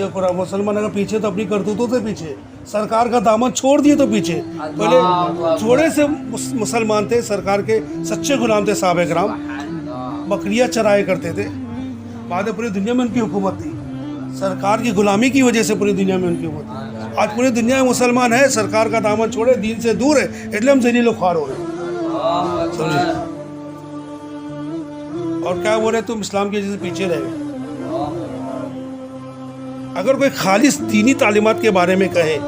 یہ قرآن مسلمان اگر پیچھے تو اپنی کرتوتوں سے پیچھے، سرکار کا دامن چھوڑ دیے تو پیچھے. پہلے تھوڑے سے مسلمان تھے، سرکار کے سچے غلام تھے صحابہ کرام، بکریاں چرائے کرتے تھے. بعد میں پوری دنیا میں ان کی حکومت تھی، سرکار کی غلامی کی وجہ سے پوری دنیا میں ان کی حکومت تھی. آج پوری دنیا میں مسلمان ہے، سرکار کا دامن چھوڑے، دین سے دور ہے، اس لیے ہم ذلیل و خوار ہو رہے ہیں. سمجھے؟ اور کیا بول رہے تم اسلام کی وجہ سے پیچھے رہ گئے. اگر کوئی خالص دینی تعلیمات کے بارے میں کہے،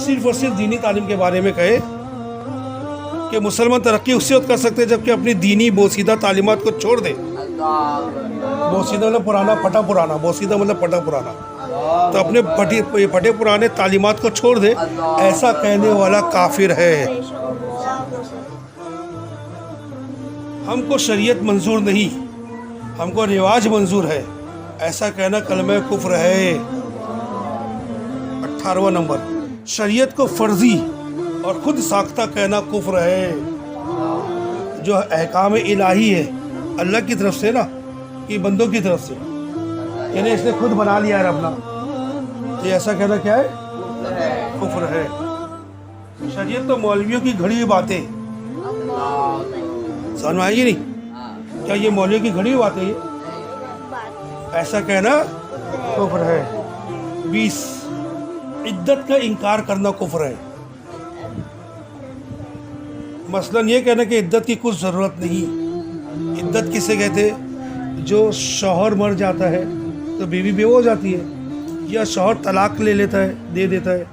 صرف اور صرف دینی تعلیم کے بارے میں کہے کہ مسلمان ترقی اس سے کر سکتے ہیں جبکہ اپنی دینی بوسیدہ تعلیمات کو چھوڑ دے. بوسیدہ مطلب پرانا، پھٹا پرانا، بوسیدہ مطلب پھٹا پرانا، تو اپنے پھٹے پرانے تعلیمات کو چھوڑ دے، ایسا کہنے والا کافر ہے. ہم کو شریعت منظور نہیں، ہم کو رواج منظور ہے، ایسا کہنا کلمہ کفر ہے. 18واں نمبر، شریعت کو فرضی اور خود ساختہ کہنا کفر ہے. جو احکام الہی ہے اللہ کی طرف سے نا، کہ بندوں کی طرف سے، یعنی اس نے خود بنا لیا ہے اپنا، یہ ایسا کہنا کیا ہے؟ کفر ہے. شریعت تو مولویوں کی گھڑی ہوئی باتیں، سمجھ میں آئی نہیں؟ کیا یہ مولویوں کی گھڑی ہوئی باتیں ہیں؟ ایسا کہنا کفر ہے. 20، عدت کا انکار کرنا کفر ہے. مثلاً یہ کہنا کہ عدت کی کچھ ضرورت نہیں. عدت کسے کہتے؟ جو شوہر مر جاتا ہے تو بیوی بیوہ ہو جاتی ہے، یا شوہر طلاق لے لیتا ہے، دے دیتا ہے،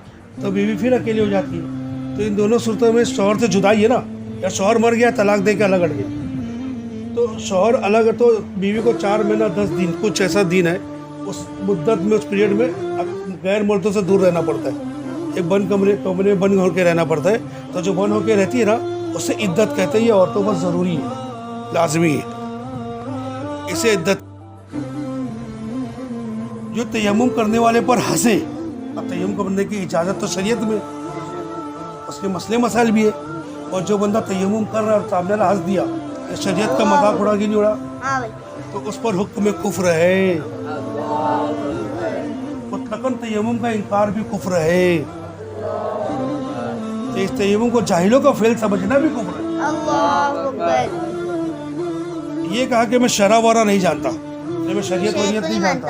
تو بیوی پھر اکیلی ہو جاتی ہے. تو ان دونوں صورتوں میں شوہر سے جدائی ہے نا، یا شوہر مر گیا طلاق دے کے الگ ہٹ گیا، تو شوہر الگ ہے تو بیوی کو 4 مہینہ 10 دن کچھ ایسا دن ہے، اس مدت میں، اس پیریڈ میں غیر مردوں سے دور رہنا پڑتا ہے. ایک بند کمرے میں بند ہو کے رہنا پڑتا ہے. تو جو بند ہو کے رہتی ہے نا، اسے عدت کہتے ہیں. یہ عورتوں پر ضروری ہے، لازمی ہے، اسے عدت. جو تیمم کرنے والے پر ہنسے، اب تیمم کرنے کی اجازت تو شریعت میں، اس کے مسئلے مسائل بھی ہے. اور جو بندہ تیمم کر رہا ہے اور سامنے والا ہنس دیا، شریعت کا مذاق اڑا کہ نہیں اڑا، تو اس پر حکم کفر ہے. مطلقاً تیمم کا انکار بھی کفر ہے. اس تیمم کو جاہلوں کا فعل سمجھنا بھی کفر ہے. یہ کہا کہ میں شرع وارہ نہیں جانتا، میں شریعت وریعت نہیں جانتا،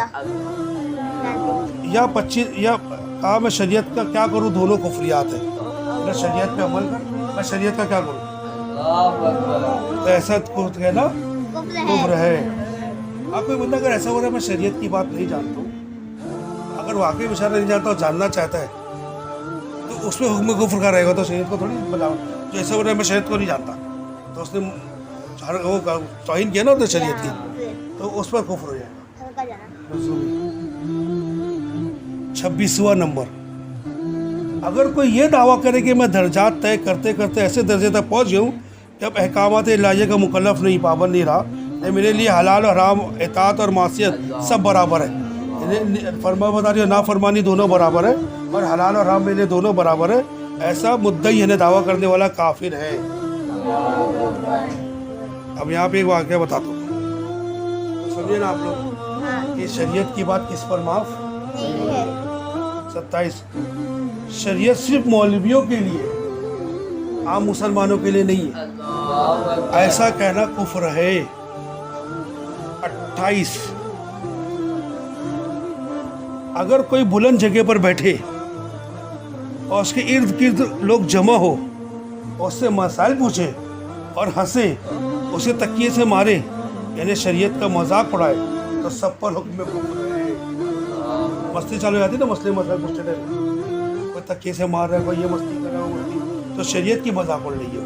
یا کہا میں شریعت کا کیا کروں، دونوں کفریات ہیں. میں شریعت پہ عمل کر، میں شریعت کا کیا کروں، تو ایسا کہنا کفر ہے. آپ کوئی بندہ اگر ایسا ہو رہا ہے میں شریعت کی بات نہیں جانتا ہوں، اگر واقعی بشارہ نہیں جانتا اور جاننا چاہتا ہے تو اس میں حکم کفر کا رہے گا. تو شریعت کو تھوڑی بتاؤ. جو ایسا ہو رہا ہے میں شریعت کو نہیں جانتا، تو اس نے توہین کیا نا ہوتا شریعت کی، تو اس پر کفر ہو جائے گا. 26واں نمبر، اگر کوئی یہ دعویٰ کرے کہ میں درجات طے کرتے کرتے ایسے درجے تک پہنچ گیا ہوں کہ اب احکامات الہیہ کا مکلف نہیں، پابند نہیں رہا، میرے لیے حلال اور حرام، اطاعت اور معصیت سب برابر ہے، فرما برداری اور نافرمانی دونوں برابر ہے، اور حلال اور حرام میرے لیے دونوں برابر ہے، ایسا مدعی یعنی دعویٰ کرنے والا کافر ہے. اب یہاں پہ ایک واقعہ بتاتا ہوں، سمجھے نا آپ لوگ کہ شریعت کی بات کس پر معاف نہیں ہے. 27، شریعت صرف مولویوں کے لیے، عام مسلمانوں کے لیے نہیں ہے، ایسا کہنا کفر ہے. 28، اگر کوئی بلند جگہ پر بیٹھے اور اس کے ارد گرد لوگ جمع ہو اور اس سے مسائل پوچھے اور ہنسے، اسے تکیے سے مارے، یعنی شریعت کا مذاق اڑائے، تو سب پر حکم کفر ہے. مستی چالو جاتی نا، مسئلے مسائل پوچھتے رہے، کوئی تکیے سے مار رہا ہے، کوئی یہ مستی کر رہا ہے، وہ مستی، تو شریعت کی مذاق اڑ رہی ہے.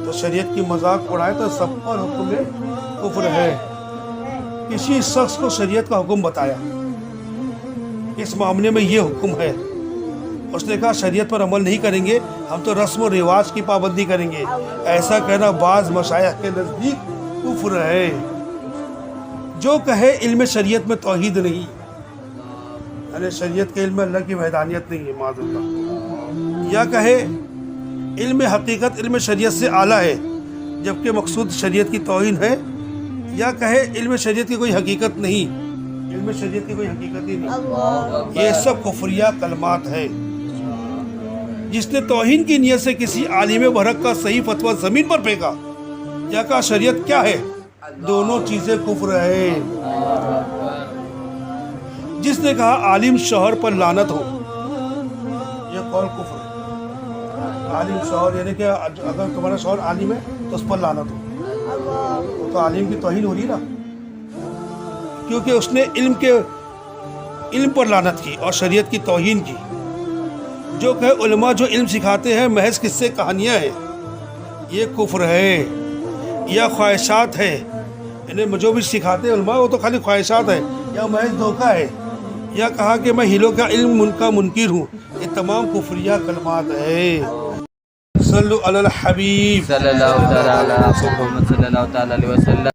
تو شریعت کی مذاق اڑائے تو سب پر حکم کفر ہے. کسی شخص کو شریعت کا حکم بتایا، اس معاملے میں یہ حکم ہے، اس نے کہا شریعت پر عمل نہیں کریں گے، ہم تو رسم و رواج کی پابندی کریں گے، ایسا کہنا بعض مشائخ کے نزدیک کفر ہے. جو کہے علم شریعت میں توحید نہیں، یعنی شریعت کے علم میں اللہ کی وحدانیت نہیں ہے معاذ اللہ، یا کہے علم حقیقت علم شریعت سے اعلیٰ ہے جبکہ مقصود شریعت کی توہین ہے، یا کہے علم شریعت کی کوئی حقیقت نہیں علم شریعت کی کوئی حقیقت ہی نہیں. یہ سب کفریہ کلمات ہیں. جس نے توہین کی نیت سے کسی عالم برحق کا صحیح فتویٰ زمین پر پھینکا یا کہا شریعت کیا ہے, دونوں چیزیں کفر ہے. جس نے کہا عالم شوہر پر لعنت ہو, یہ قول کفر ہے. عالم شوہر یعنی کہ اگر تمہارا شوہر عالم ہے تو اس پر لعنت ہو, تو عالم کی توہین ہو رہی نا, کیونکہ اس نے علم پر لعنت کی اور شریعت کی توہین کی. جو کہ علماء جو علم سکھاتے ہیں محض قصے کہانیاں ہیں, یہ کفر ہے یا خواہشات ہے. انہیں جو بھی سکھاتے ہیں علماء وہ تو خالی خواہشات ہے یا محض دھوکہ ہے, یا کہا کہ میں ہیلوں کا علم ان کا منکر ہوں. یہ تمام کفریہ کلمات ہے. صلو علی الحبیب صلی اللہ تعالی علیہ وسلم.